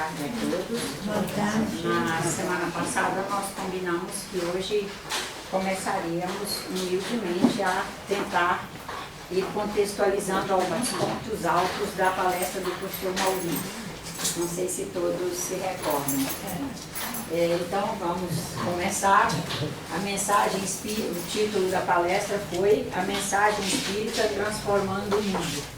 tarde a todos. Boa tarde. Na semana passada nós combinamos que hoje começaríamos humildemente a tentar ir contextualizando alguns pontos altos da palestra do professor Maurinho. Não sei se todos se recordam. Então vamos começar. A mensagem espírita, o título da palestra foi A Mensagem Espírita Transformando o Mundo.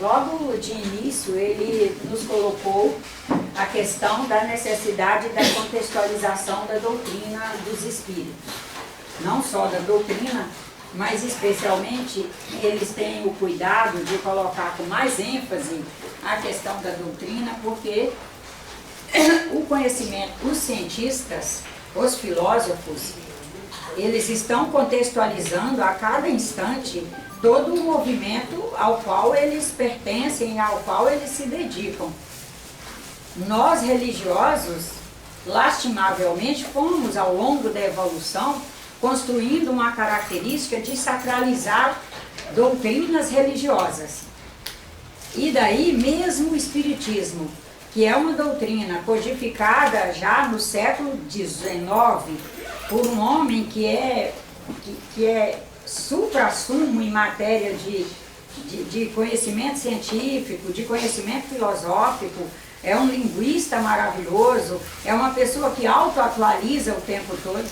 Logo de início, ele nos colocou a questão da necessidade da contextualização da doutrina dos espíritos. Não só da doutrina, mas especialmente eles têm o cuidado de colocar com mais ênfase a questão da doutrina, porque o conhecimento, os cientistas, os filósofos, eles estão contextualizando a cada instante todo o movimento ao qual eles pertencem, ao qual eles se dedicam. Nós, religiosos, lastimavelmente, fomos, ao longo da evolução, construindo uma característica de sacralizar doutrinas religiosas. E daí, mesmo o Espiritismo, que é uma doutrina codificada já no século XIX, por um homem que é supra-sumo em matéria de conhecimento científico, de conhecimento filosófico, é um linguista maravilhoso, é uma pessoa que autoatualiza o tempo todo,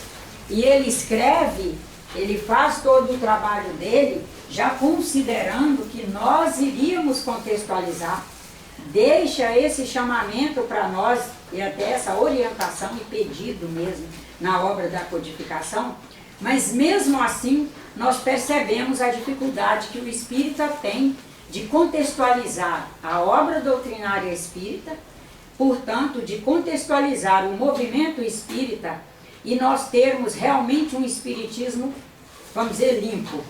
e ele escreve, ele faz todo o trabalho dele, já considerando que nós iríamos contextualizar, deixa esse chamamento para nós, e até essa orientação e pedido mesmo, na obra da codificação, mas mesmo assim, nós percebemos a dificuldade que o espírita tem de contextualizar a obra doutrinária espírita, portanto, de contextualizar o movimento espírita e nós termos realmente um espiritismo, vamos dizer, limpo.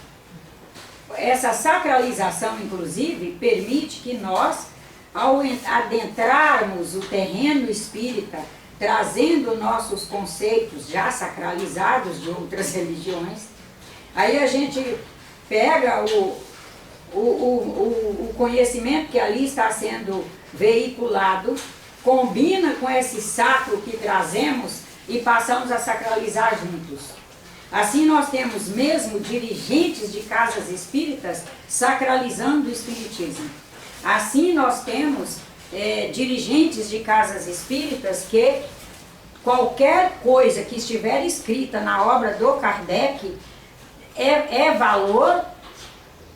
Essa sacralização, inclusive, permite que nós, ao adentrarmos o terreno espírita, trazendo nossos conceitos já sacralizados de outras religiões, aí a gente pega o conhecimento que ali está sendo veiculado, combina com esse sacro que trazemos e passamos a sacralizar juntos. Assim nós temos mesmo dirigentes de casas espíritas sacralizando o espiritismo. Assim nós temos dirigentes de casas espíritas que qualquer coisa que estiver escrita na obra do Kardec é valor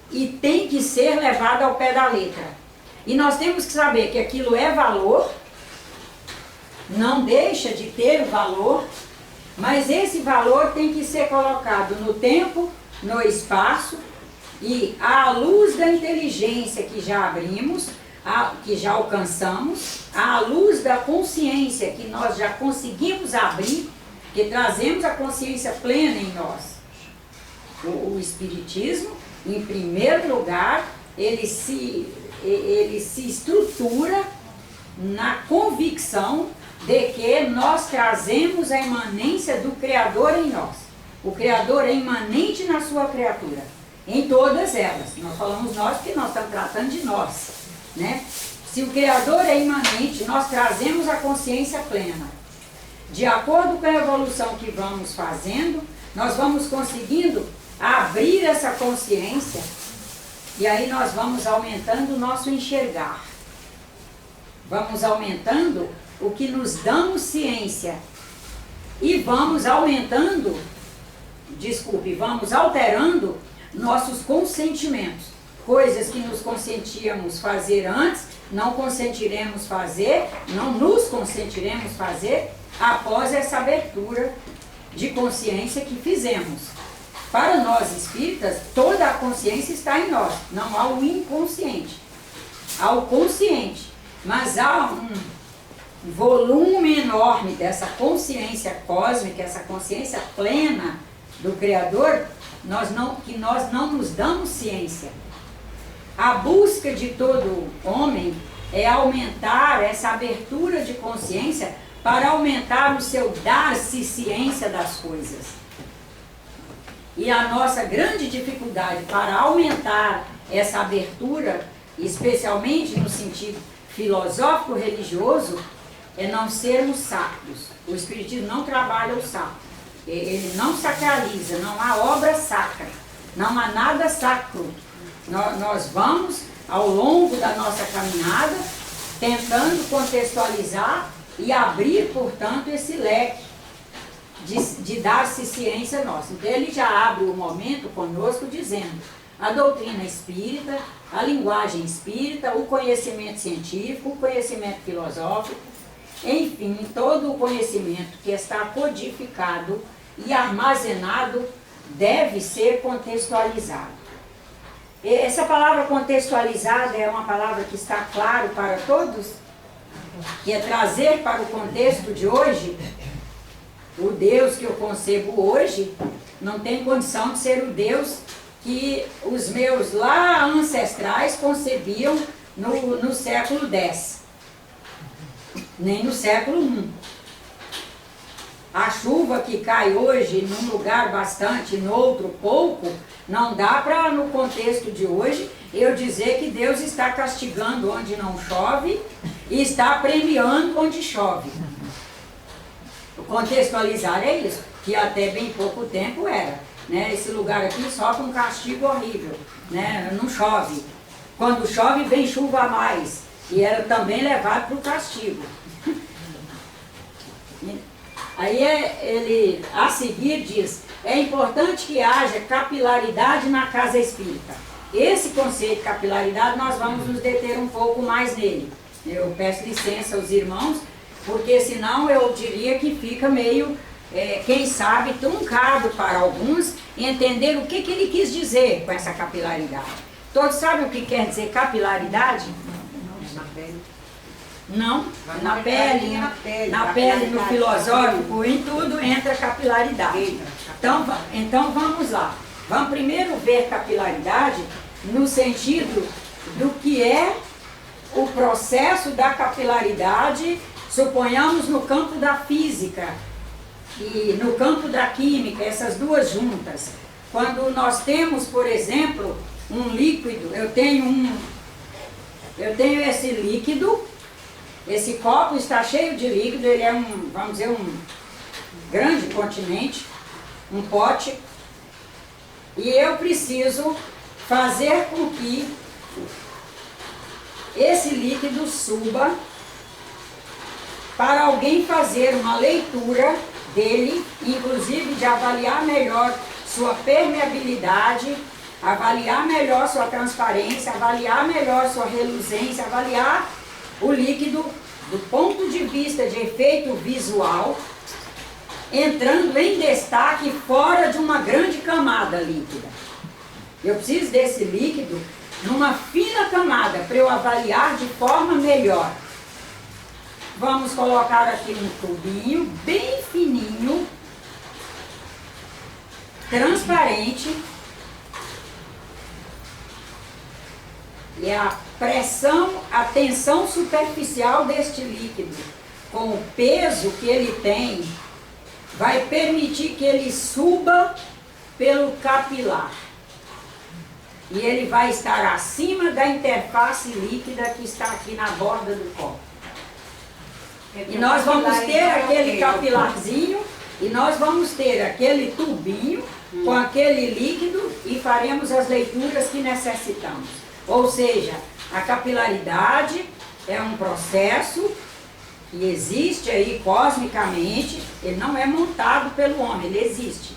e tem que ser levado ao pé da letra. E nós temos que saber que aquilo é valor, não deixa de ter valor, mas esse valor tem que ser colocado no tempo, no espaço e à luz da inteligência que já abrimos, que já alcançamos, à luz da consciência que nós já conseguimos abrir, que trazemos a consciência plena em nós. O Espiritismo, em primeiro lugar, ele se estrutura na convicção de que nós trazemos a imanência do Criador em nós. O Criador é imanente na sua criatura, em todas elas. Nós falamos nós porque nós estamos tratando de nós, né? Se o Criador é imanente, nós trazemos a consciência plena. De acordo com a evolução que vamos fazendo, nós vamos conseguindo abrir essa consciência e aí nós vamos aumentando o nosso enxergar. Vamos aumentando o que nos damos ciência e vamos aumentando, vamos alterando nossos consentimentos. Coisas que nos consentíamos fazer antes, não consentiremos fazer, não nos consentiremos fazer após essa abertura de consciência que fizemos. Para nós espíritas, toda a consciência está em nós, não há o inconsciente, há o consciente, mas há um volume enorme dessa consciência cósmica, essa consciência plena do Criador, que nós não nos damos ciência. A busca de todo homem é aumentar essa abertura de consciência para aumentar o seu dar-se ciência das coisas. E a nossa grande dificuldade para aumentar essa abertura especialmente no sentido filosófico religioso, é não sermos sacros. O Espiritismo não trabalha o sacro. Ele não sacraliza, não há obra sacra, não há nada sacro. Nós vamos, ao longo da nossa caminhada, tentando contextualizar e abrir, portanto, esse leque de dar-se ciência nossa. Então ele já abre o momento conosco dizendo a doutrina espírita, a linguagem espírita, o conhecimento científico, o conhecimento filosófico, enfim, todo o conhecimento que está codificado e armazenado deve ser contextualizado. Essa palavra contextualizada é uma palavra que está claro para todos, que é trazer para o contexto de hoje. O Deus que eu concebo hoje não tem condição de ser o Deus que os meus lá ancestrais concebiam no século X, nem no século I. A chuva que cai hoje num lugar bastante, no outro pouco, não dá para, no contexto de hoje, eu dizer que Deus está castigando onde não chove e está premiando onde chove. Contextualizar é isso, que até bem pouco tempo era. Né? Esse lugar aqui sofre um castigo horrível, né? Não chove. Quando chove, vem chuva a mais. E era também levado para o castigo. Aí ele, a seguir, diz: é importante que haja capilaridade na casa espírita. Esse conceito de capilaridade, nós vamos nos deter um pouco mais nele. Eu peço licença aos irmãos, porque senão eu diria que fica meio, quem sabe, truncado para alguns entender o que ele quis dizer com essa capilaridade. Todos sabem o que quer dizer capilaridade? Não, na pele, no filosófico, em tudo entra capilaridade. Então vamos lá. Vamos primeiro ver capilaridade no sentido do que é o processo da capilaridade, suponhamos no campo da física e no campo da química, essas duas juntas. Quando nós temos, por exemplo, um líquido, eu tenho esse líquido. Esse copo está cheio de líquido, ele é vamos dizer, um grande continente, um pote, e eu preciso fazer com que esse líquido suba para alguém fazer uma leitura dele, inclusive de avaliar melhor sua permeabilidade, avaliar melhor sua transparência, avaliar melhor sua reluzência, avaliar o líquido do ponto de vista de efeito visual, entrando em destaque fora de uma grande camada líquida. Eu preciso desse líquido numa fina camada para eu avaliar de forma melhor. Vamos colocar aqui um tubinho bem fininho, transparente. E a pressão, a tensão superficial deste líquido, com o peso que ele tem, vai permitir que ele suba pelo capilar. E ele vai estar acima da interface líquida que está aqui na borda do copo. E nós vamos ter aquele capilarzinho, e nós vamos ter aquele tubinho com aquele líquido e faremos as leituras que necessitamos. Ou seja, a capilaridade é um processo que existe aí cosmicamente, ele não é montado pelo homem, ele existe,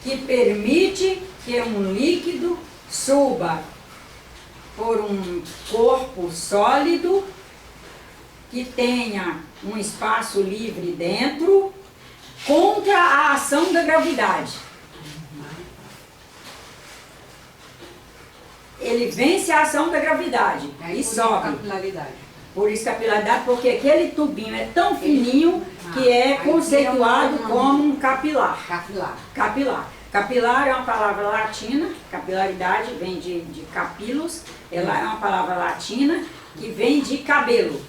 que permite que um líquido suba por um corpo sólido que tenha um espaço livre dentro contra a ação da gravidade. Ele vence a ação da gravidade e sobe. Por isso capilaridade, porque aquele tubinho é tão fininho que é conceituado como um capilar. Capilar é uma palavra latina, capilaridade vem de capillus, ela é uma palavra latina que vem de cabelo,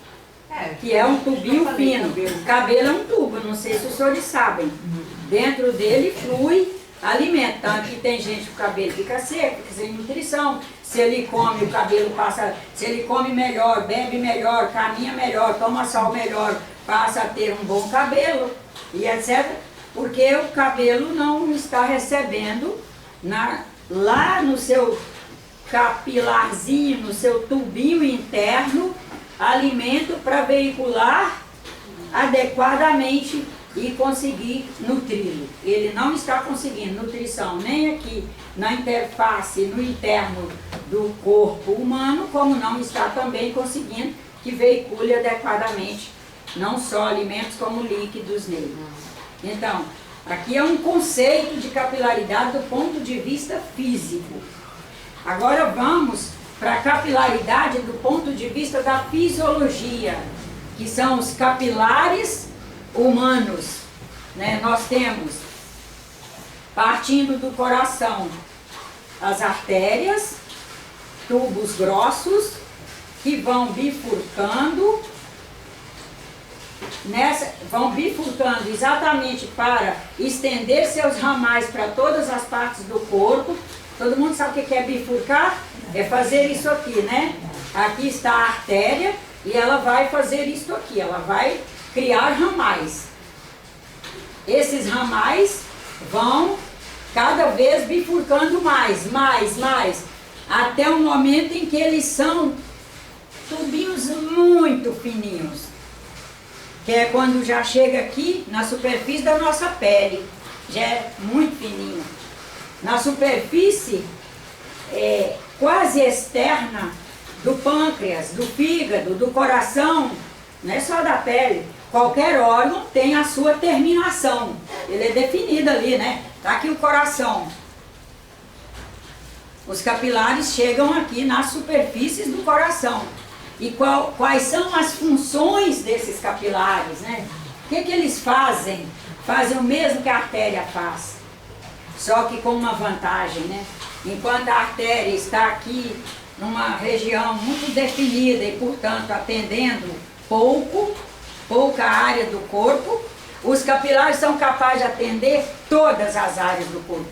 que é um tubinho fino. Cabelo é um tubo, não sei se os senhores sabem. Dentro dele flui alimento. Tanto que tem gente que o cabelo fica seco, fica sem nutrição. Se ele come, o cabelo passa... Se ele come melhor, bebe melhor, caminha melhor, toma sol melhor, passa a ter um bom cabelo e etc. Porque o cabelo não está recebendo lá no seu capilarzinho, no seu tubinho interno, alimento para veicular adequadamente e conseguir nutri-lo. Ele não está conseguindo nutrição nem aqui na interface, no interno do corpo humano, como não está também conseguindo que veicule adequadamente não só alimentos como líquidos nele. Então, aqui é um conceito de capilaridade do ponto de vista físico. Agora vamos para a capilaridade do ponto de vista da fisiologia, que são os capilares humanos. Né? Nós temos, partindo do coração, as artérias, tubos grossos, que vão bifurcando, vão bifurcando exatamente para estender seus ramais para todas as partes do corpo. Todo mundo sabe o que é bifurcar? É fazer isso aqui, né? Aqui está a artéria e ela vai fazer isso aqui, ela vai criar ramais. Esses ramais vão cada vez bifurcando mais, até o momento em que eles são tubinhos muito fininhos, que é quando já chega aqui na superfície da nossa pele, já é muito fininho. Na superfície quase externa do pâncreas, do fígado, do coração, não é só da pele. Qualquer órgão tem a sua terminação, ele é definido ali, né? Tá aqui o coração. Os capilares chegam aqui nas superfícies do coração. E quais são as funções desses capilares, né? O que eles fazem? Fazem o mesmo que a artéria faz, só que com uma vantagem, né? Enquanto a artéria está aqui numa região muito definida e, portanto, atendendo pouca área do corpo, os capilares são capazes de atender todas as áreas do corpo.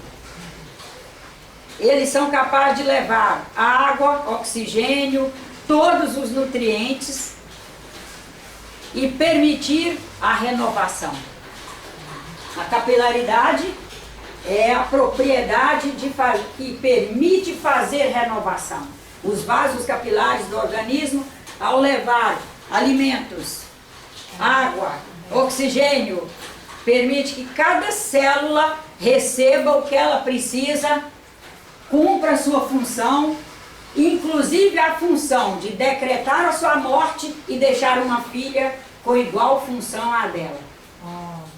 Eles são capazes de levar água, oxigênio, todos os nutrientes e permitir a renovação. A capilaridade é a propriedade que permite fazer renovação. Os vasos capilares do organismo, ao levar alimentos, água, oxigênio, permite que cada célula receba o que ela precisa, cumpra a sua função, inclusive a função de decretar a sua morte e deixar uma filha com igual função à dela.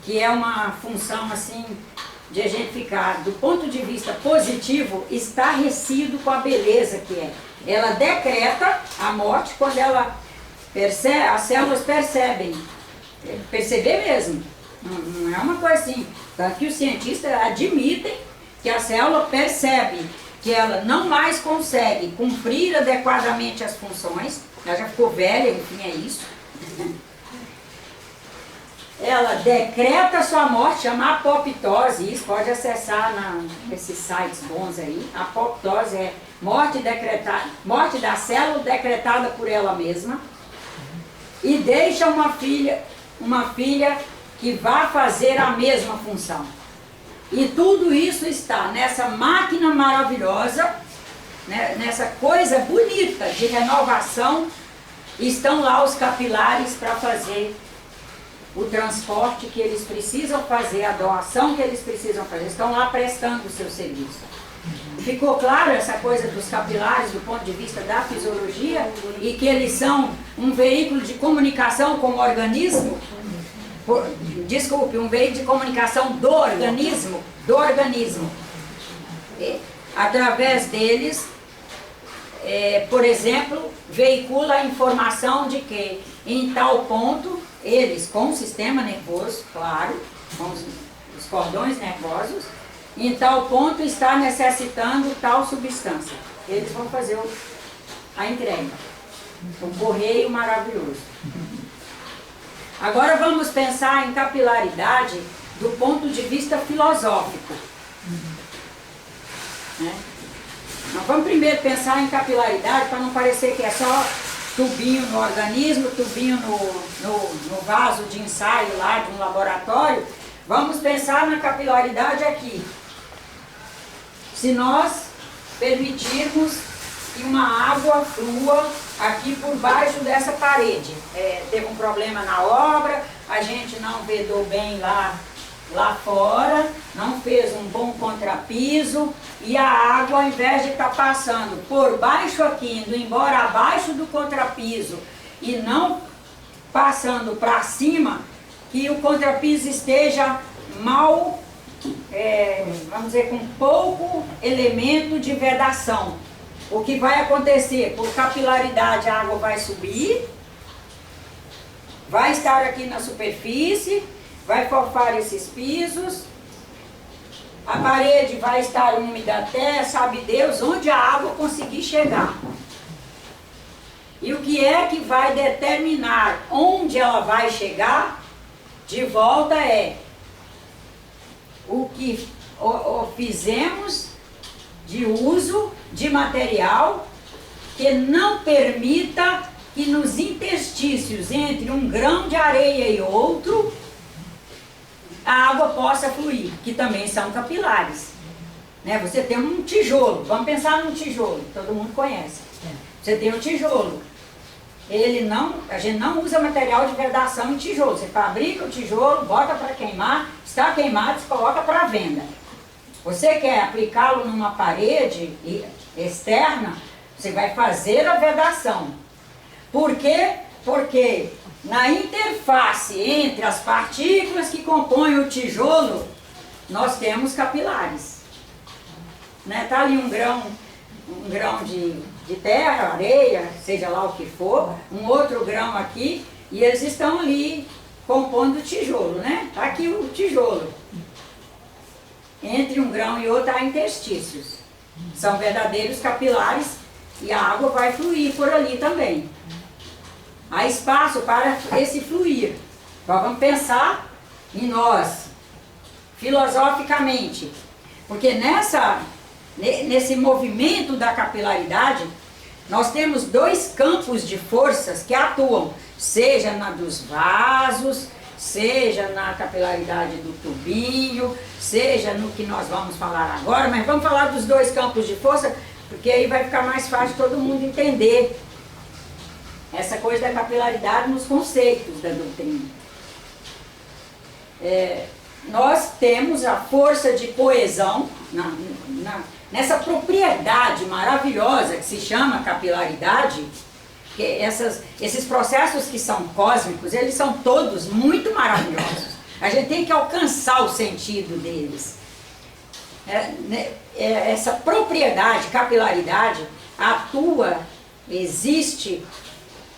Que é uma função assim de a gente ficar, do ponto de vista positivo, estarrecido com a beleza que é. Ela decreta a morte quando ela percebe, as células percebem, perceber mesmo, não é uma coisa assim. Tanto que os cientistas admitem que a célula percebe que ela não mais consegue cumprir adequadamente as funções, ela já ficou velha, enfim, é isso. Ela decreta a sua morte, chama apoptose, isso pode acessar nesses sites bons aí. Apoptose é morte da célula decretada por ela mesma, e deixa uma filha que vai fazer a mesma função. E tudo isso está nessa máquina maravilhosa, né, nessa coisa bonita de renovação. Estão lá os capilares para fazer o transporte que eles precisam fazer, a doação que eles precisam fazer. Estão lá prestando o seu serviço. Ficou claro essa coisa dos capilares do ponto de vista da fisiologia e que eles são um veículo de comunicação com o organismo? Desculpe, um veículo de comunicação do organismo. Através deles, por exemplo, veicula a informação de que em tal ponto, eles com o sistema nervoso, claro, com os cordões nervosos, em tal ponto está necessitando tal substância. Eles vão fazer a entrega. Um correio maravilhoso. Agora vamos pensar em capilaridade do ponto de vista filosófico. né? Nós vamos primeiro pensar em capilaridade, para não parecer que é só tubinho no organismo, tubinho no vaso de ensaio lá de um laboratório. Vamos pensar na capilaridade aqui. Se nós permitirmos que uma água flua aqui por baixo dessa parede. Teve um problema na obra, a gente não vedou bem lá fora, não fez um bom contrapiso, e a água, ao invés de estar passando por baixo aqui, indo embora abaixo do contrapiso e não passando para cima, que o contrapiso esteja mal, vamos dizer, com pouco elemento de vedação. O que vai acontecer? Por capilaridade a água vai subir, vai estar aqui na superfície, vai fofar esses pisos, a parede vai estar úmida até, sabe Deus, onde a água conseguir chegar. E o que é que vai determinar onde ela vai chegar de volta é o que fizemos de uso de material que não permita que nos interstícios entre um grão de areia e outro a água possa fluir, que também são capilares, né? Você tem um tijolo, vamos pensar num tijolo, todo mundo conhece. Você tem um tijolo, a gente não usa material de vedação em tijolo. Você fabrica o tijolo, bota para queimar, está queimado, você coloca para venda. Você quer aplicá-lo numa parede externa, você vai fazer a vedação. Por quê? Porque na interface entre as partículas que compõem o tijolo, nós temos capilares. Né? Tá ali um grão de terra, areia, seja lá o que for, um outro grão aqui, e eles estão ali compondo o tijolo, né? Tá aqui o tijolo. Entre um grão e outro há interstícios. São verdadeiros capilares e a água vai fluir por ali também. Há espaço para esse fluir. Então vamos pensar em nós, filosoficamente. Porque nesse movimento da capilaridade, nós temos dois campos de forças que atuam, seja na dos vasos, seja na capilaridade do tubinho, seja no que nós vamos falar agora, mas vamos falar dos dois campos de força, porque aí vai ficar mais fácil todo mundo entender essa coisa da capilaridade nos conceitos da doutrina. Nós temos a força de coesão nessa propriedade maravilhosa que se chama capilaridade, que esses processos que são cósmicos, eles são todos muito maravilhosos. A gente tem que alcançar o sentido deles. Essa propriedade, capilaridade, atua, existe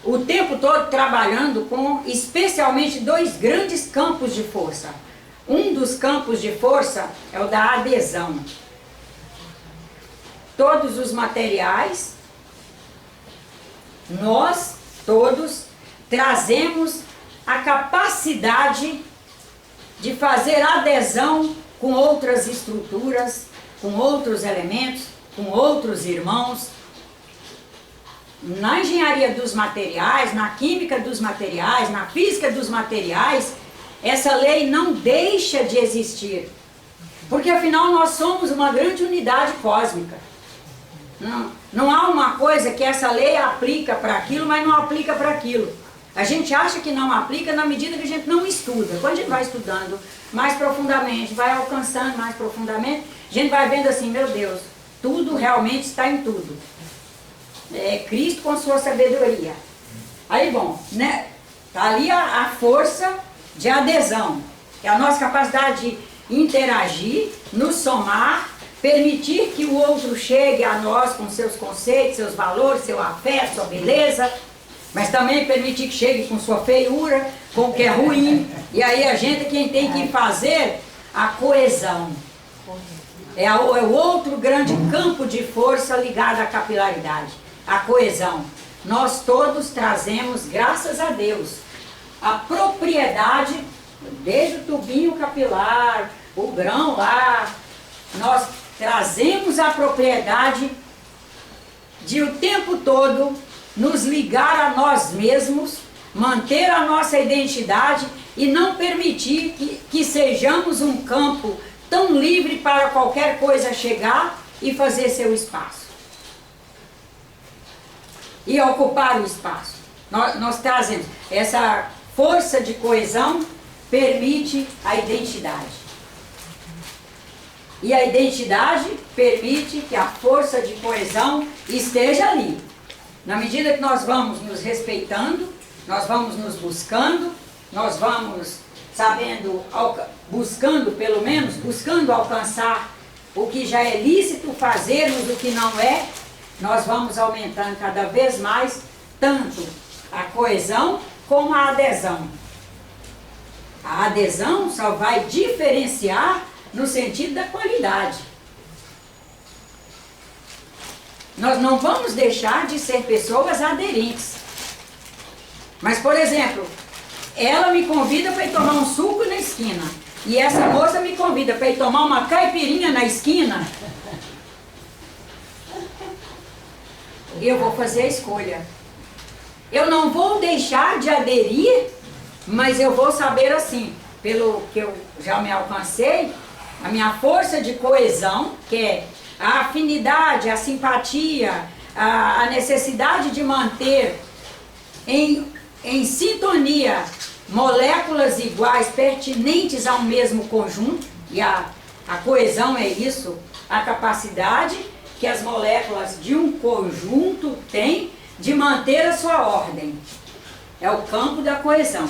o tempo todo trabalhando com especialmente dois grandes campos de força. Um dos campos de força é o da adesão. Todos os materiais, nós todos trazemos a capacidade de fazer adesão com outras estruturas, com outros elementos, com outros irmãos. Na engenharia dos materiais, na química dos materiais, na física dos materiais, essa lei não deixa de existir. Porque afinal nós somos uma grande unidade cósmica. Não há uma coisa que essa lei aplica para aquilo, mas não aplica para aquilo. A gente acha que não aplica na medida que a gente não estuda. Quando a gente vai estudando mais profundamente, vai alcançando mais profundamente, a gente vai vendo assim, meu Deus, tudo realmente está em tudo. É Cristo com sua sabedoria. Aí, bom, né? Tá ali a força de adesão, que é a nossa capacidade de interagir, nos somar, permitir que o outro chegue a nós com seus conceitos, seus valores, seu afeto, sua beleza, mas também permitir que chegue com sua feiura, com o que é ruim. E aí a gente é quem tem que fazer a coesão. É o outro grande campo de força ligado à capilaridade, a coesão. Nós todos trazemos, graças a Deus, a propriedade, desde o tubinho capilar, o grão lá, nós trazemos a propriedade de o tempo todo nos ligar a nós mesmos, manter a nossa identidade e não permitir que sejamos um campo tão livre para qualquer coisa chegar e fazer seu espaço. E ocupar o espaço. Nós trazemos essa força de coesão, permite a identidade. E a identidade permite que a força de coesão esteja ali. Na medida que nós vamos nos respeitando, nós vamos nos buscando, nós vamos sabendo, buscando pelo menos, buscando alcançar o que já é lícito fazermos, o que não é, nós vamos aumentando cada vez mais tanto a coesão como a adesão. A adesão só vai diferenciar no sentido da qualidade. Nós não vamos deixar de ser pessoas aderentes. Mas, por exemplo, ela me convida para ir tomar um suco na esquina. E essa moça me convida para ir tomar uma caipirinha na esquina. Eu vou fazer a escolha. Eu não vou deixar de aderir, mas eu vou saber assim, pelo que eu já me alcancei, a minha força de coesão, que é a afinidade, a simpatia, a necessidade de manter em sintonia moléculas iguais, pertinentes ao mesmo conjunto, e a coesão é isso, a capacidade que as moléculas de um conjunto têm de manter a sua ordem. É o campo da coesão.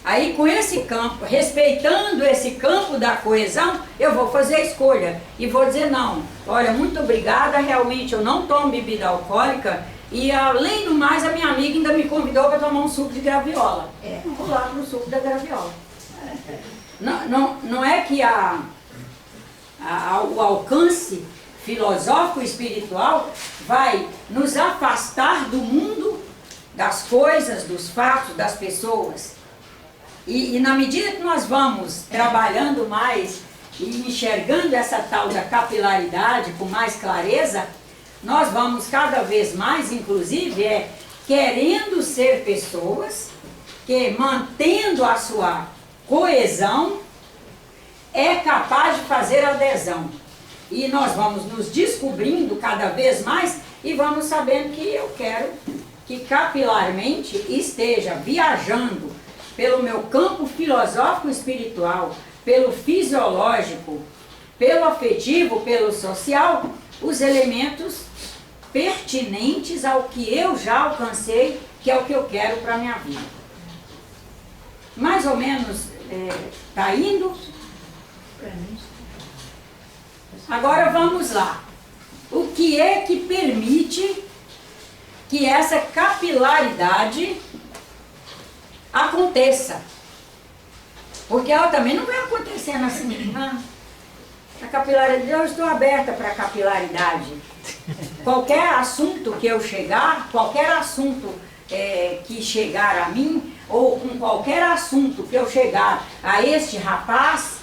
Aí com esse campo, respeitando esse campo da coesão, eu vou fazer a escolha e vou dizer não, olha, muito obrigada, realmente eu não tomo bebida alcoólica e além do mais a minha amiga ainda me convidou para tomar um suco de graviola. Vou lá para o suco da graviola. Não é que o alcance filosófico e espiritual vai nos afastar do mundo, das coisas, dos fatos, das pessoas. E na medida que nós vamos trabalhando mais e enxergando essa tal da capilaridade com mais clareza, nós vamos cada vez mais, inclusive, querendo ser pessoas que, mantendo a sua coesão, é capaz de fazer adesão. E nós vamos nos descobrindo cada vez mais e vamos sabendo que eu quero que capilarmente esteja viajando pelo meu campo filosófico espiritual, pelo fisiológico, pelo afetivo, pelo social, os elementos pertinentes ao que eu já alcancei, que é o que eu quero para a minha vida. Mais ou menos está indo? Agora vamos lá. O que é que permite que essa capilaridade aconteça? Porque ela também não vai acontecendo assim. A capilaridade, eu estou aberta para a capilaridade. Qualquer assunto que eu chegar, qualquer assunto que chegar a mim, ou com qualquer assunto que eu chegar a este rapaz,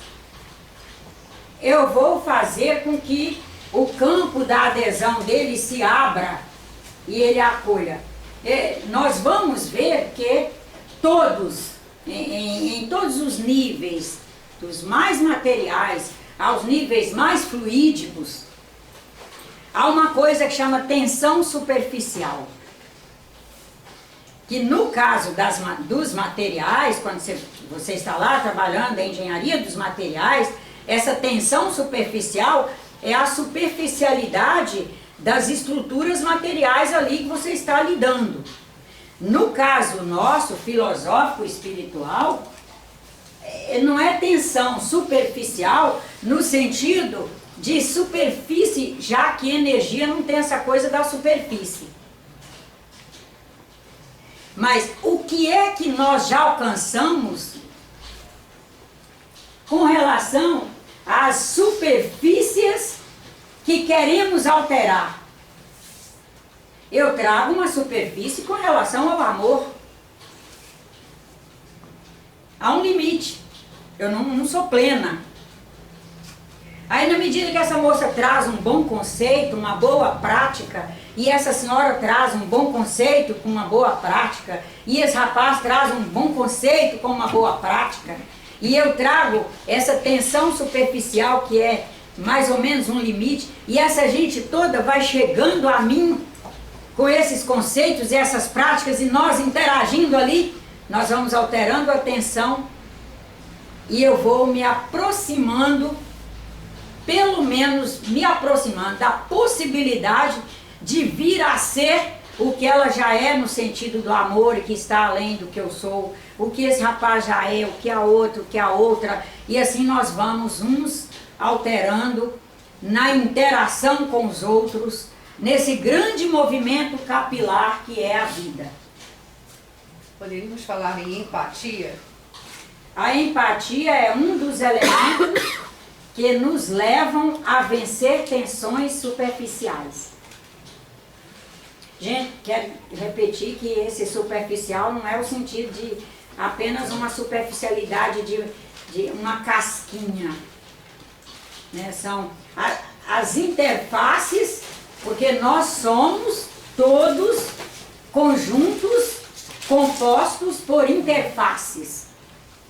eu vou fazer com que o campo da adesão dele se abra e ele acolha. Nós vamos ver que todos, em todos os níveis, dos mais materiais aos níveis mais fluídicos, há uma coisa que chama tensão superficial. Que no caso dos materiais, quando você está lá trabalhando a engenharia dos materiais, essa tensão superficial é a superficialidade das estruturas materiais ali que você está lidando. No caso nosso, filosófico espiritual, não é tensão superficial no sentido de superfície, já que energia não tem essa coisa da superfície. Mas o que é que nós já alcançamos com relação às superfícies que queremos alterar? Eu trago uma superfície com relação ao amor. Há um limite. Eu não sou plena. Aí, na medida que essa moça traz um bom conceito, uma boa prática, e essa senhora traz um bom conceito com uma boa prática, e esse rapaz traz um bom conceito com uma boa prática, e eu trago essa tensão superficial que é mais ou menos um limite, e essa gente toda vai chegando a mim com esses conceitos e essas práticas, e nós interagindo ali, nós vamos alterando a tensão, e eu vou me aproximando, pelo menos me aproximando da possibilidade de vir a ser o que ela já é no sentido do amor e que está além do que eu sou, o que esse rapaz já é, o que a outro, o que a outra, e assim nós vamos uns alterando na interação com os outros, nesse grande movimento capilar que é a vida. Poderíamos falar em empatia? A empatia é um dos elementos que nos levam a vencer tensões superficiais. Gente, quero repetir que esse superficial não é o sentido de apenas uma superficialidade de uma casquinha. Né? São as interfaces, porque nós somos todos conjuntos compostos por interfaces.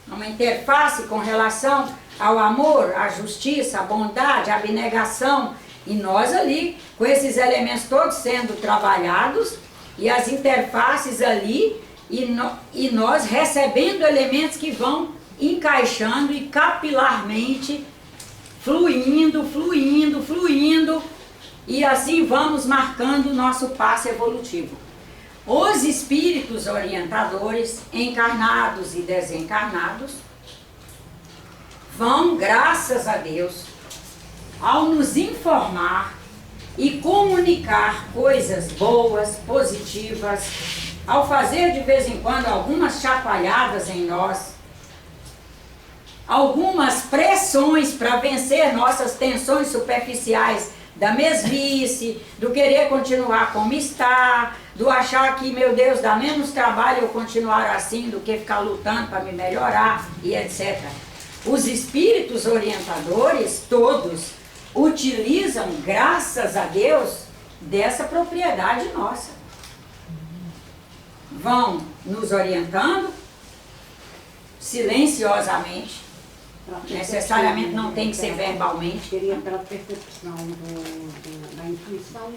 Uma interface com relação ao amor, à justiça, à bondade, à abnegação, e nós ali, com esses elementos todos sendo trabalhados, e as interfaces ali, e nós recebendo elementos que vão encaixando e capilarmente fluindo, fluindo, fluindo, e assim vamos marcando o nosso passo evolutivo. Os espíritos orientadores, encarnados e desencarnados, vão, graças a Deus, ao nos informar e comunicar coisas boas, positivas, ao fazer de vez em quando algumas chacoalhadas em nós, algumas pressões para vencer nossas tensões superficiais da mesmice, do querer continuar como está, do achar que, meu Deus, dá menos trabalho eu continuar assim do que ficar lutando para me melhorar e etc. Os espíritos orientadores, todos, utilizam, graças a Deus, dessa propriedade nossa. Vão nos orientando silenciosamente, necessariamente não tem que ser verbalmente. Seria pela percepção da intuição.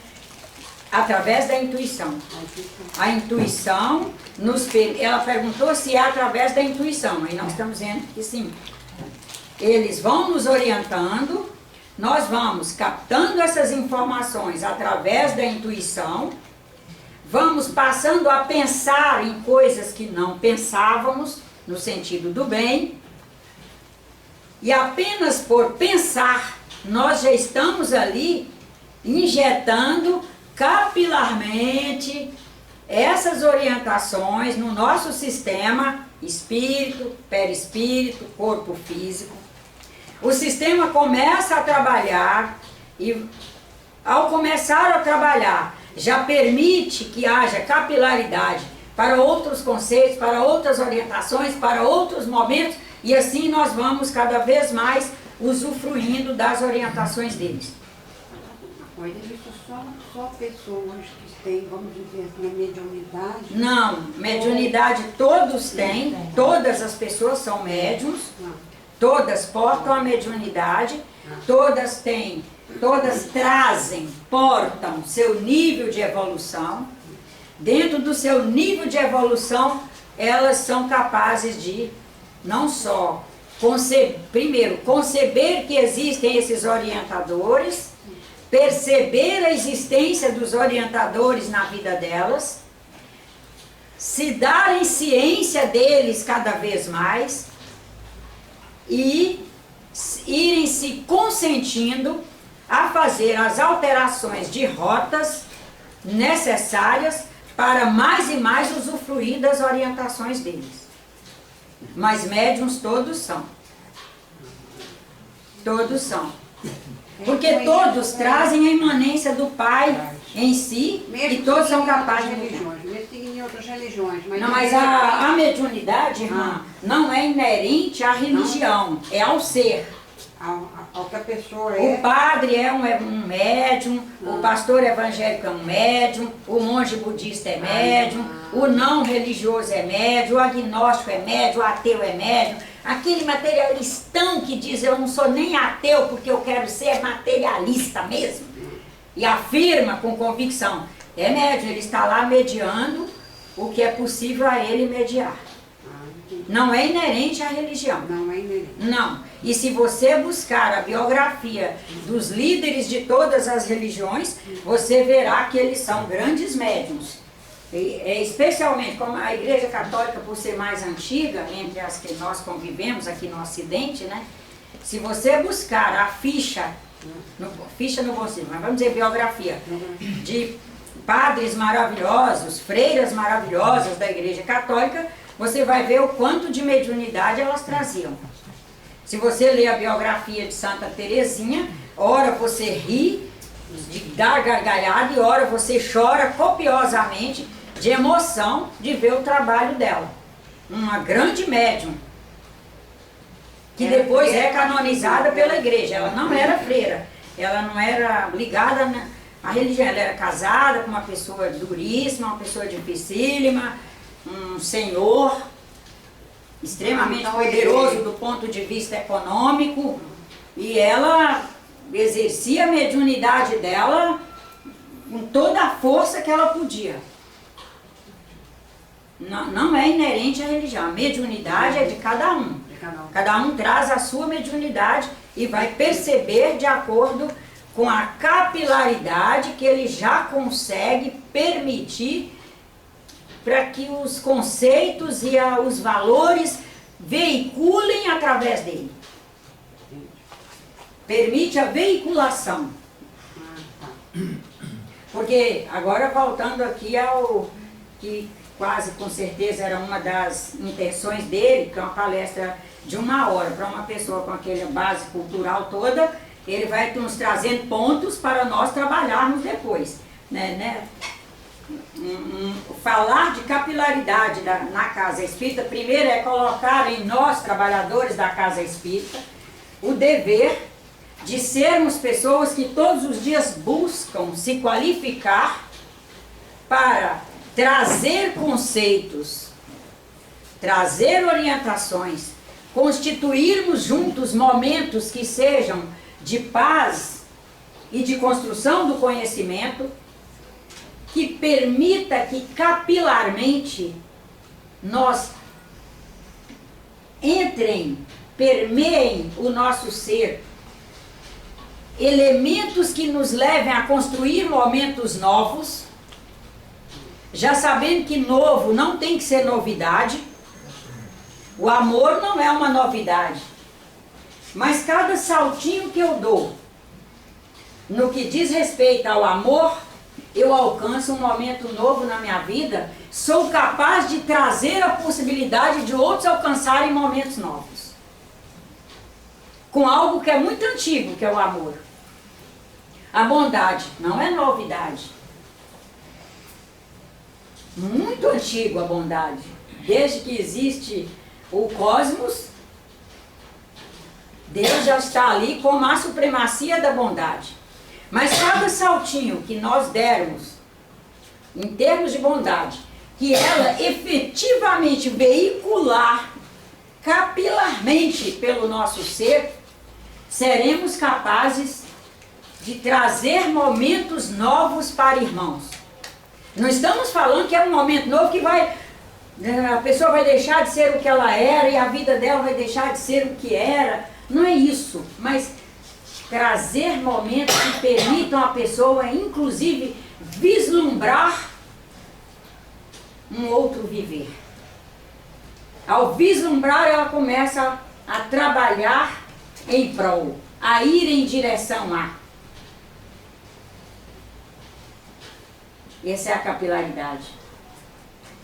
Através da intuição. A intuição, ela perguntou se é através da intuição, aí nós estamos dizendo que sim. Eles vão nos orientando, nós vamos captando essas informações através da intuição, vamos passando a pensar em coisas que não pensávamos, no sentido do bem, e apenas por pensar, nós já estamos ali injetando capilarmente essas orientações no nosso sistema espírito, perispírito, corpo físico. O sistema começa a trabalhar e, ao começar a trabalhar, já permite que haja capilaridade para outros conceitos, para outras orientações, para outros momentos, e assim nós vamos cada vez mais usufruindo das orientações deles. Mas isso só pessoas que têm, vamos dizer assim, a mediunidade? Não, mediunidade todos têm, todas as pessoas são médiums, todas portam a mediunidade, todas têm, todas trazem, portam seu nível de evolução. Dentro do seu nível de evolução, elas são capazes de não só primeiro conceber que existem esses orientadores, perceber a existência dos orientadores na vida delas, se darem ciência deles cada vez mais e irem se consentindo a fazer as alterações de rotas necessárias para mais e mais usufruir das orientações deles. Mas médiuns todos são. Todos são. Porque todos trazem a imanência do Pai em si e todos são capazes de religiões, mesmo em outras religiões. Não, mas a mediunidade, irmã, não é inerente à religião, é ao ser. ao que a pessoa é. O padre é um médium, o pastor evangélico é um médium, o monge budista é médium, o não religioso é médium, o agnóstico é médium, o ateu é médium. Aquele materialistão que diz eu não sou nem ateu porque eu quero ser materialista mesmo. E afirma com convicção, é médium, ele está lá mediando o que é possível a ele mediar. Não é inerente à religião. Não é inerente. Não. E se você buscar a biografia dos líderes de todas as religiões, você verá que eles são grandes médiuns. Especialmente como a Igreja Católica, por ser mais antiga, entre as que nós convivemos aqui no Ocidente, né? Se você buscar a ficha no bom sentido, mas vamos dizer biografia, de padres maravilhosos, freiras maravilhosas da Igreja Católica, você vai ver o quanto de mediunidade elas traziam. Se você ler a biografia de Santa Teresinha, ora você ri, de dar gargalhada, e ora você chora copiosamente de emoção de ver o trabalho dela. Uma grande médium, que depois é canonizada pela igreja. Ela não era freira, ela não era ligada à religião, ela era casada com uma pessoa duríssima, uma pessoa dificílima, um senhor extremamente poderoso do ponto de vista econômico, e ela exercia a mediunidade dela com toda a força que ela podia. Não é inerente à religião, a mediunidade é de cada um. Cada um traz a sua mediunidade e vai perceber de acordo com a capilaridade que ele já consegue permitir para que os conceitos e os valores veiculem através dele. Permite a veiculação. Porque, agora voltando aqui ao que quase com certeza era uma das intenções dele, que é uma palestra de 1 hora, para uma pessoa com aquela base cultural toda, ele vai nos trazendo pontos para nós trabalharmos depois. Falar de capilaridade na casa espírita, primeiro é colocar em nós, trabalhadores da casa espírita, o dever de sermos pessoas que todos os dias buscam se qualificar para trazer conceitos, trazer orientações, constituirmos juntos momentos que sejam de paz e de construção do conhecimento, que permita que capilarmente nós permeiem o nosso ser, elementos que nos levem a construir momentos novos, já sabendo que novo não tem que ser novidade. O amor não é uma novidade, mas cada saltinho que eu dou no que diz respeito ao amor, eu alcanço um momento novo na minha vida, sou capaz de trazer a possibilidade de outros alcançarem momentos novos. Com algo que é muito antigo, que é o amor. A bondade não é novidade. Muito antigo a bondade. Desde que existe o cosmos, Deus já está ali como a supremacia da bondade. Mas cada saltinho que nós dermos, em termos de bondade, que ela efetivamente veicular capilarmente pelo nosso ser, seremos capazes de trazer momentos novos para irmãos. Não estamos falando que é um momento novo que a pessoa vai deixar de ser o que ela era e a vida dela vai deixar de ser o que era. Não é isso, mas trazer momentos que permitam a pessoa, inclusive, vislumbrar um outro viver. Ao vislumbrar, ela começa a trabalhar em prol, a ir em direção a. Essa é a capilaridade.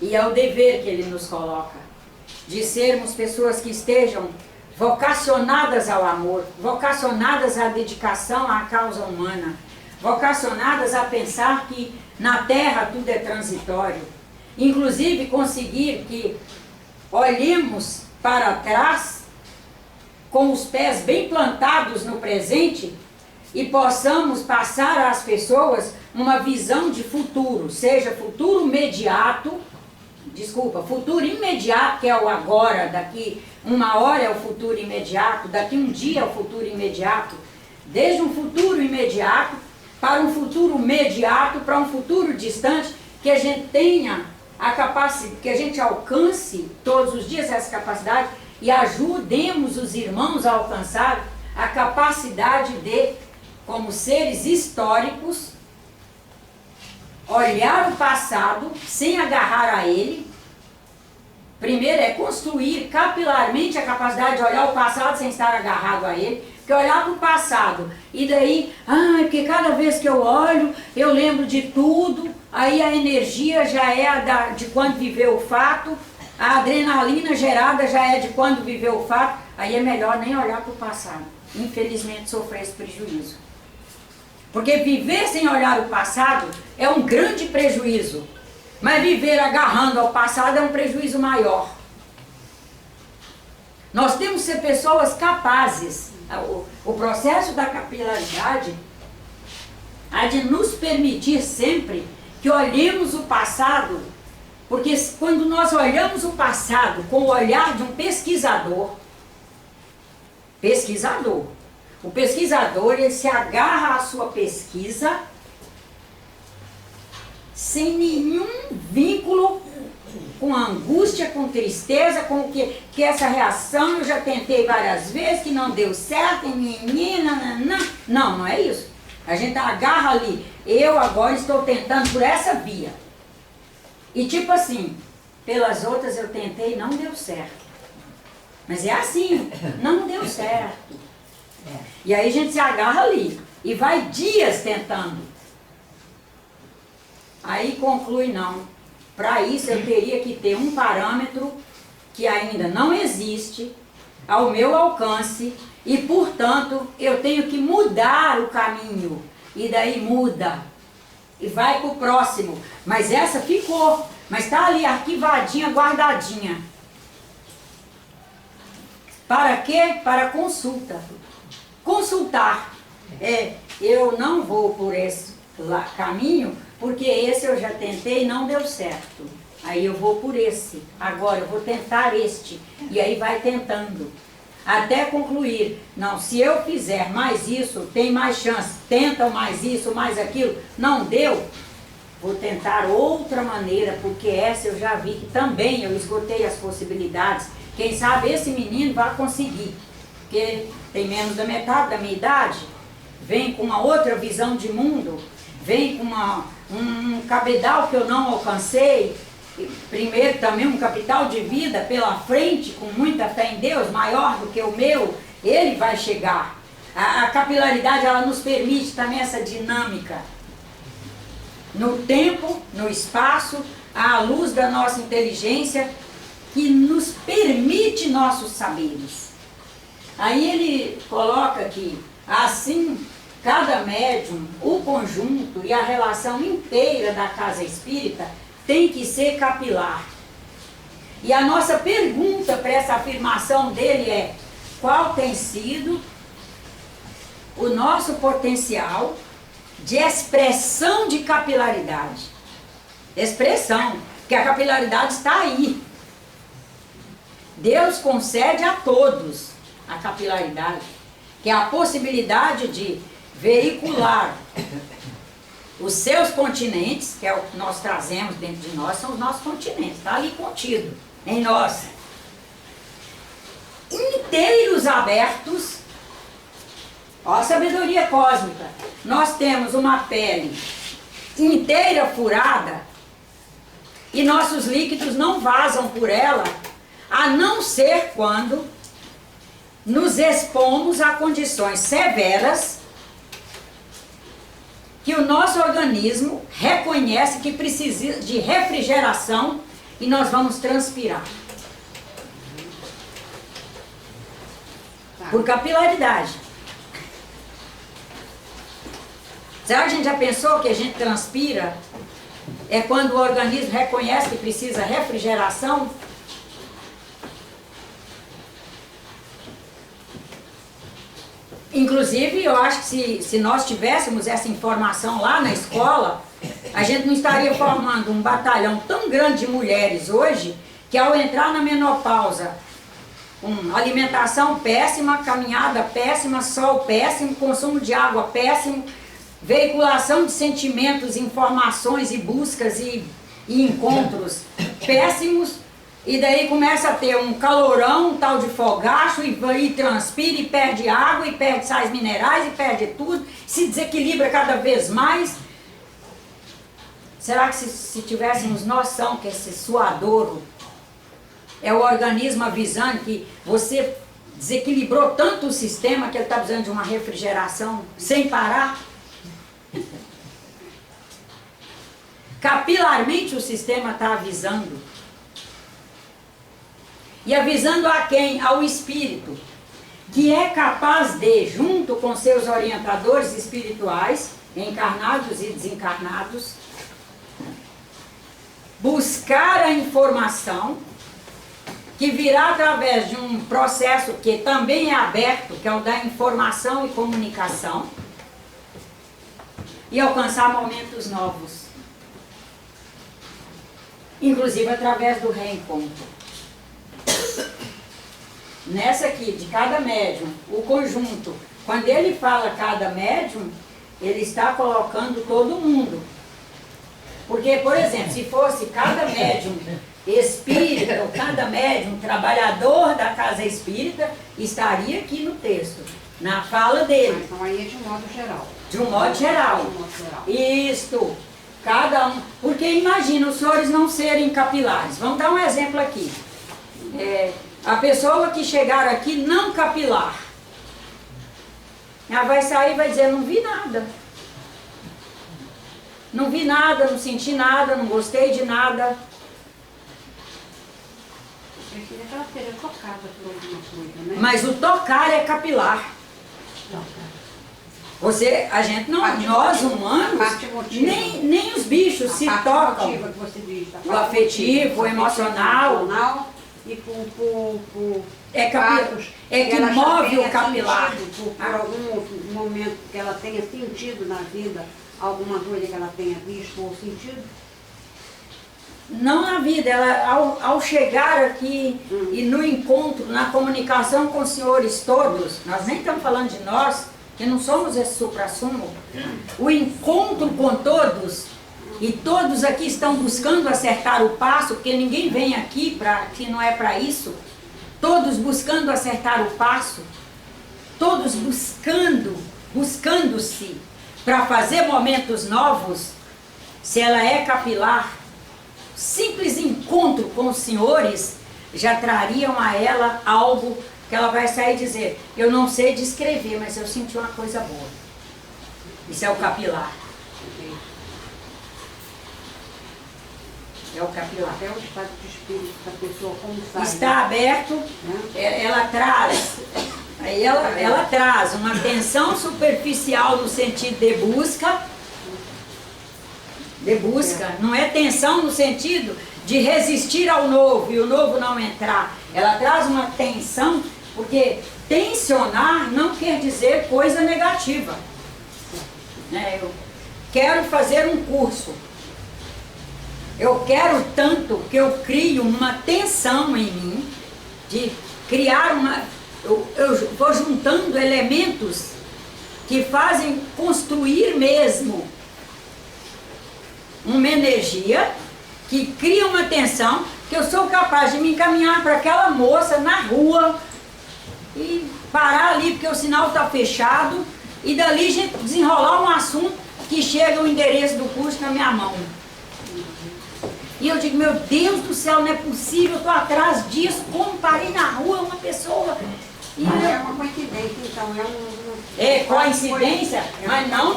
E é o dever que ele nos coloca, de sermos pessoas que estejam vocacionadas ao amor, vocacionadas à dedicação à causa humana, vocacionadas a pensar que na Terra tudo é transitório. Inclusive conseguir que olhemos para trás com os pés bem plantados no presente e possamos passar às pessoas uma visão de futuro, seja futuro futuro imediato, que é o agora, daqui uma hora é o futuro imediato, daqui um dia é o futuro imediato, desde um futuro imediato para um futuro imediato, para um futuro distante, que a gente tenha a capacidade, que a gente alcance todos os dias essa capacidade e ajudemos os irmãos a alcançar a capacidade de, como seres históricos, olhar o passado sem agarrar a ele. Primeiro é construir capilarmente a capacidade de olhar o passado sem estar agarrado a ele, porque olhar para o passado e daí, porque cada vez que eu olho, eu lembro de tudo, aí a energia já é de quando viveu o fato, a adrenalina gerada já é de quando viveu o fato, aí é melhor nem olhar para o passado, infelizmente sofrer esse prejuízo. Porque viver sem olhar o passado é um grande prejuízo, mas viver agarrando ao passado é um prejuízo maior. Nós temos que ser pessoas capazes. O processo da capilaridade há de nos permitir sempre que olhemos o passado, porque quando nós olhamos o passado com o olhar de um pesquisador, o pesquisador, ele se agarra à sua pesquisa sem nenhum vínculo com angústia, com tristeza, com que essa reação eu já tentei várias vezes, que não deu certo, não é isso. A gente agarra ali, eu agora estou tentando por essa via. E tipo assim, pelas outras eu tentei e não deu certo. Mas é assim, não deu certo. E aí a gente se agarra ali e vai dias tentando. Aí conclui, não. Para isso eu teria que ter um parâmetro que ainda não existe ao meu alcance e, portanto, eu tenho que mudar o caminho. E daí muda e vai para o próximo. Mas essa ficou, mas está ali arquivadinha, guardadinha. Para quê? Para consulta. Consultar. Eu não vou por esse caminho, porque esse eu já tentei e não deu certo. Aí eu vou por esse. Agora eu vou tentar este. E aí vai tentando. Até concluir. Não, se eu fizer mais isso, tem mais chance. Tentam mais isso, mais aquilo. Não deu. Vou tentar outra maneira, porque essa eu já vi que também eu esgotei as possibilidades. Quem sabe esse menino vai conseguir. Porque tem menos da metade da minha idade. Vem com uma outra visão de mundo. Vem com um cabedal que eu não alcancei, primeiro também um capital de vida pela frente, com muita fé em Deus, maior do que o meu, ele vai chegar. A capilaridade, ela nos permite também essa dinâmica, no tempo, no espaço, à luz da nossa inteligência, que nos permite nossos saberes. Aí ele coloca aqui, assim, cada médium, o conjunto e a relação inteira da casa espírita tem que ser capilar. E a nossa pergunta para essa afirmação dele é: qual tem sido o nosso potencial de expressão de capilaridade? Expressão, porque a capilaridade está aí. Deus concede a todos a capilaridade, que é a possibilidade de veicular os seus continentes, que é o que nós trazemos dentro de nós, são os nossos continentes, está ali contido em nós, inteiros abertos. Ó a sabedoria cósmica. Nós temos uma pele inteira furada e nossos líquidos não vazam por ela, a não ser quando nos expomos a condições severas que o nosso organismo reconhece que precisa de refrigeração e nós vamos transpirar. Por capilaridade. Será que a gente já pensou que a gente transpira? É quando o organismo reconhece que precisa refrigeração? Inclusive, eu acho que se nós tivéssemos essa informação lá na escola, a gente não estaria formando um batalhão tão grande de mulheres hoje, que ao entrar na menopausa, alimentação péssima, caminhada péssima, sol péssimo, consumo de água péssimo, veiculação de sentimentos, informações e buscas e encontros péssimos, e daí começa a ter um calorão, um tal de fogacho, e transpira, e perde água, e perde sais minerais, e perde tudo, se desequilibra cada vez mais. Será que se tivéssemos noção que esse suadouro é o organismo avisando que você desequilibrou tanto o sistema que ele está precisando de uma refrigeração sem parar? Capilarmente o sistema está avisando. E avisando a quem? Ao espírito, que é capaz de, junto com seus orientadores espirituais, encarnados e desencarnados, buscar a informação que virá através de um processo que também é aberto, que é o da informação e comunicação, e alcançar momentos novos. Inclusive através do reencontro. Nessa aqui, de cada médium, o conjunto, quando ele fala cada médium, ele está colocando todo mundo. Porque, por exemplo, se fosse cada médium espírita, ou cada médium trabalhador da casa espírita, estaria aqui no texto, na fala dele. Então aí é de modo geral. De um modo geral. De um modo geral. Isto, cada um. Porque imagina os senhores não serem capilares. Vamos dar um exemplo aqui. A pessoa que chegar aqui não capilar, ela vai sair e vai dizer, não vi nada. Não vi nada, não senti nada, não gostei de nada. Eu queria que ela seja tocada por alguma coisa, né? Mas o tocar é capilar. A gente não, nós humanos, nem os bichos se tocam. Afetiva que você diz, O afetivo, o emocional. E por É fatos que ela já move tenha o capilar. sentido, por algum momento que ela tenha sentido na vida, alguma coisa que ela tenha visto ou sentido. Não na vida, ela ao chegar aqui e no encontro, na comunicação com os senhores todos, nós nem estamos falando de nós, que não somos esse supra-sumo, o encontro com todos, e todos aqui estão buscando acertar o passo, porque ninguém vem aqui que não é para isso, todos buscando acertar o passo, todos buscando-se para fazer momentos novos. Se ela é capilar, simples encontro com os senhores já trariam a ela algo que ela vai sair e dizer, eu não sei descrever, mas eu senti uma coisa boa. Isso é o capilar. É o capilar. Até o estado de espírito da pessoa, como sabe. Está aberto, ela traz uma tensão superficial no sentido de busca, não é tensão no sentido de resistir ao novo e o novo não entrar. Ela traz uma tensão, porque tensionar não quer dizer coisa negativa. Eu quero fazer um curso. Eu quero tanto que eu crio uma tensão em mim, de criar eu vou juntando elementos que fazem construir mesmo uma energia que cria uma tensão, que eu sou capaz de me encaminhar para aquela moça na rua e parar ali porque o sinal está fechado e dali a gente desenrolar um assunto que chega o endereço do curso na minha mão. E eu digo, meu Deus do céu, não é possível, eu estou atrás disso, como parei na rua uma pessoa. É uma coincidência, então, é coincidência, mas não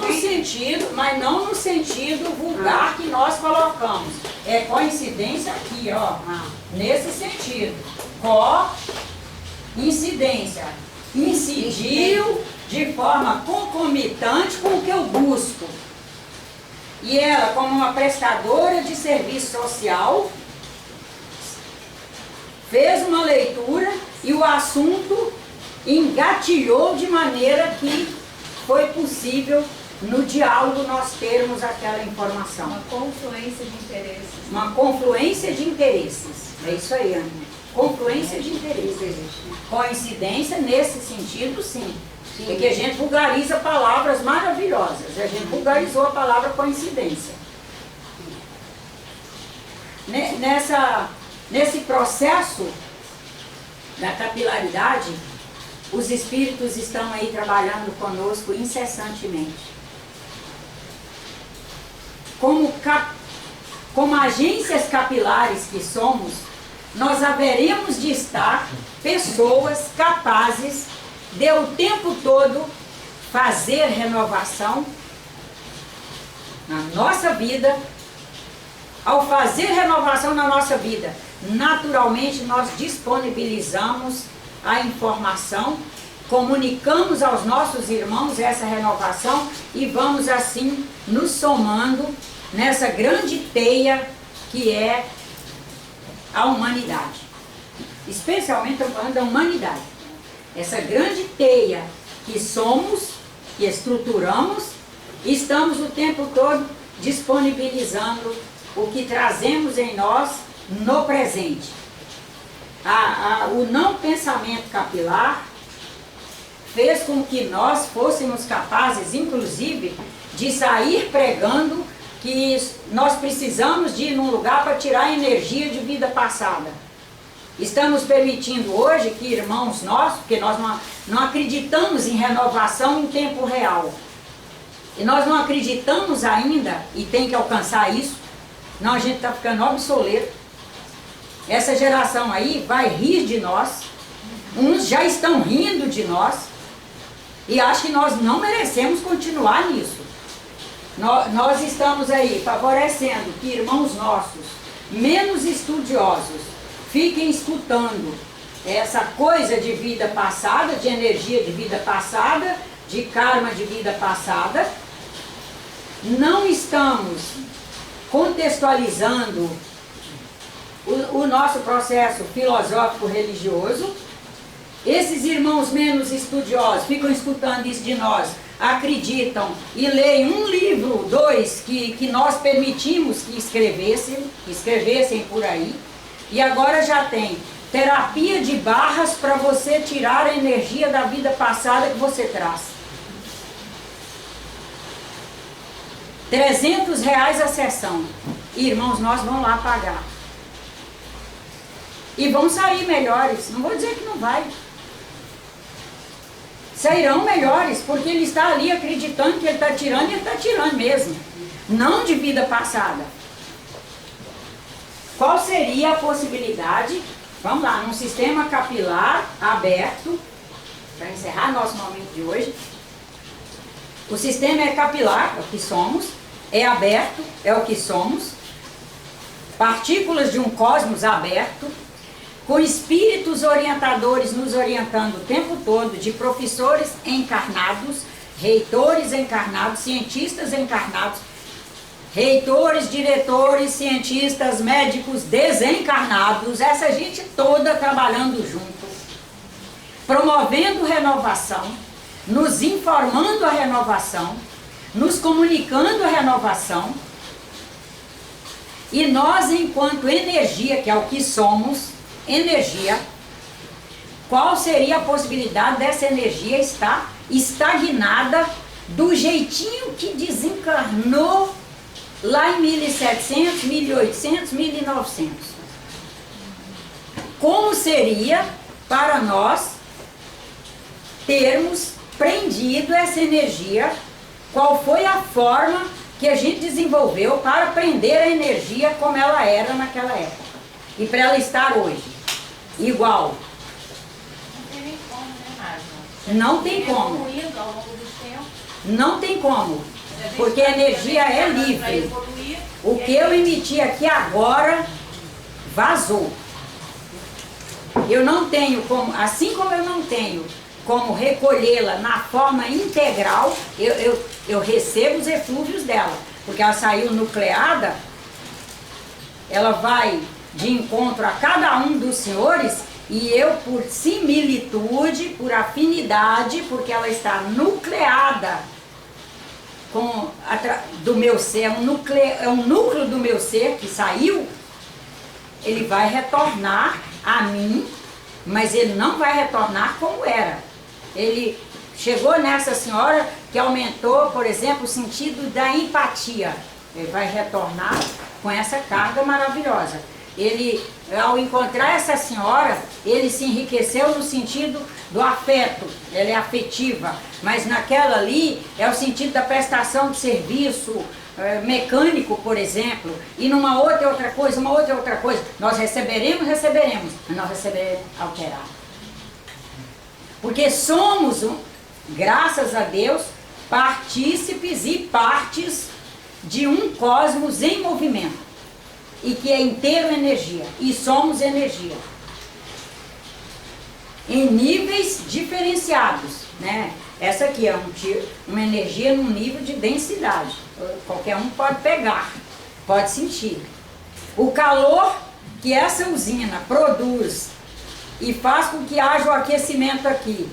no sentido vulgar que nós colocamos. É coincidência aqui, ó, nesse sentido. Coincidência. Incidiu de forma concomitante com o que eu busco. E ela, como uma prestadora de serviço social, fez uma leitura e o assunto engatilhou de maneira que foi possível no diálogo nós termos aquela informação. Uma confluência de interesses. Uma confluência de interesses. É isso aí, Ana. Confluência de interesses. Coincidência nesse sentido, sim. É que a gente vulgariza palavras maravilhosas. A gente vulgarizou a palavra coincidência. Nesse processo da capilaridade, os espíritos estão aí trabalhando conosco incessantemente. Como agências capilares que somos, nós haveremos de estar pessoas capazes de o tempo todo fazer renovação na nossa vida. Ao fazer renovação na nossa vida, naturalmente nós disponibilizamos a informação, comunicamos aos nossos irmãos essa renovação e vamos assim nos somando nessa grande teia que é a humanidade. Especialmente falando da humanidade. Essa grande teia que somos, que estruturamos, estamos o tempo todo disponibilizando o que trazemos em nós no presente. O não pensamento capilar fez com que nós fôssemos capazes, inclusive, de sair pregando que nós precisamos de ir num lugar para tirar a energia de vida passada. Estamos permitindo hoje que irmãos nossos, porque nós não acreditamos em renovação em tempo real, e nós não acreditamos ainda, e tem que alcançar isso, não, a gente está ficando obsoleto. Essa geração aí vai rir de nós, uns já estão rindo de nós, e acho que nós não merecemos continuar nisso. Nós estamos aí favorecendo que irmãos nossos, menos estudiosos, fiquem escutando essa coisa de vida passada, de energia de vida passada, de karma de vida passada. Não estamos contextualizando o nosso processo filosófico religioso. Esses irmãos menos estudiosos ficam escutando isso de nós, acreditam e leem um livro, dois, que nós permitimos que escrevessem por aí, e agora já tem terapia de barras para você tirar a energia da vida passada que você traz. R$300 a sessão. Irmãos, nós vamos lá pagar. E vão sair melhores. Não vou dizer que não vai. Sairão melhores, porque ele está ali acreditando que ele está tirando, e ele está tirando mesmo. Não de vida passada. Qual seria a possibilidade, vamos lá, num sistema capilar aberto, para encerrar nosso momento de hoje, o sistema é capilar, é o que somos, é aberto, é o que somos, partículas de um cosmos aberto, com espíritos orientadores nos orientando o tempo todo, de professores encarnados, reitores encarnados, cientistas encarnados, reitores, diretores, cientistas, médicos desencarnados, essa gente toda trabalhando junto, promovendo renovação, nos informando a renovação, nos comunicando a renovação, e nós, enquanto energia, que é o que somos, energia, qual seria a possibilidade dessa energia estar estagnada do jeitinho que desencarnou lá em 1700, 1800, 1900? Como seria para nós termos prendido essa energia? Qual foi a forma que a gente desenvolveu para prender a energia como ela era naquela época? E para ela estar hoje igual? Não tem nem como, né, Márcia? Não tem como. Evoluindo ao longo dos tempos. Não tem como. Porque a energia é livre. O que eu emiti aqui agora vazou. Eu não tenho como, assim como eu não tenho como recolhê-la na forma integral, eu recebo os eflúvios dela, porque ela saiu nucleada, ela vai de encontro a cada um dos senhores E eu, por similitude, por afinidade, porque ela está nucleada do meu ser, é um núcleo do meu ser que saiu, ele vai retornar a mim, mas ele não vai retornar como era. Ele chegou nessa senhora que aumentou, por exemplo, o sentido da empatia. Ele vai retornar com essa carga maravilhosa. Ele, ao encontrar essa senhora, ele se enriqueceu no sentido do afeto, ela é afetiva, mas naquela ali é o sentido da prestação de serviço mecânico, por exemplo, e numa outra coisa, nós receberemos, mas nós receberemos alterado. Porque somos, graças a Deus, partícipes e partes de um cosmos em movimento. E que é inteiro energia. E somos energia. Em níveis diferenciados, né? Essa aqui é uma energia num nível de densidade. Qualquer um pode pegar, pode sentir. O calor que essa usina produz e faz com que haja o aquecimento aqui,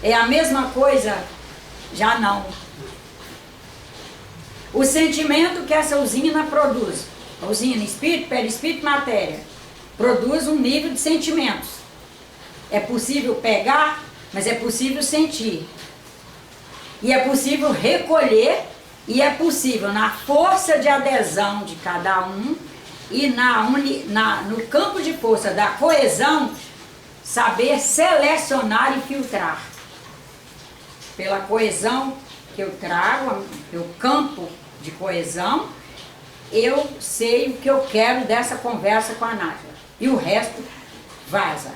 é a mesma coisa? Já não. O sentimento que essa usina produz, a usina espírito, perispírito, matéria, produz um nível de sentimentos. É possível pegar, mas é possível sentir. E é possível recolher, e é possível, na força de adesão de cada um, e no campo de força da coesão, saber selecionar e filtrar. Pela coesão que eu trago, pelo campo de coesão, eu sei o que eu quero dessa conversa com a Nádia. E o resto vaza.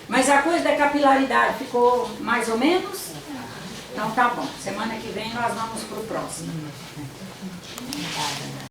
Mas a coisa da capilaridade ficou mais ou menos? Então tá bom. Semana que vem nós vamos para o próximo.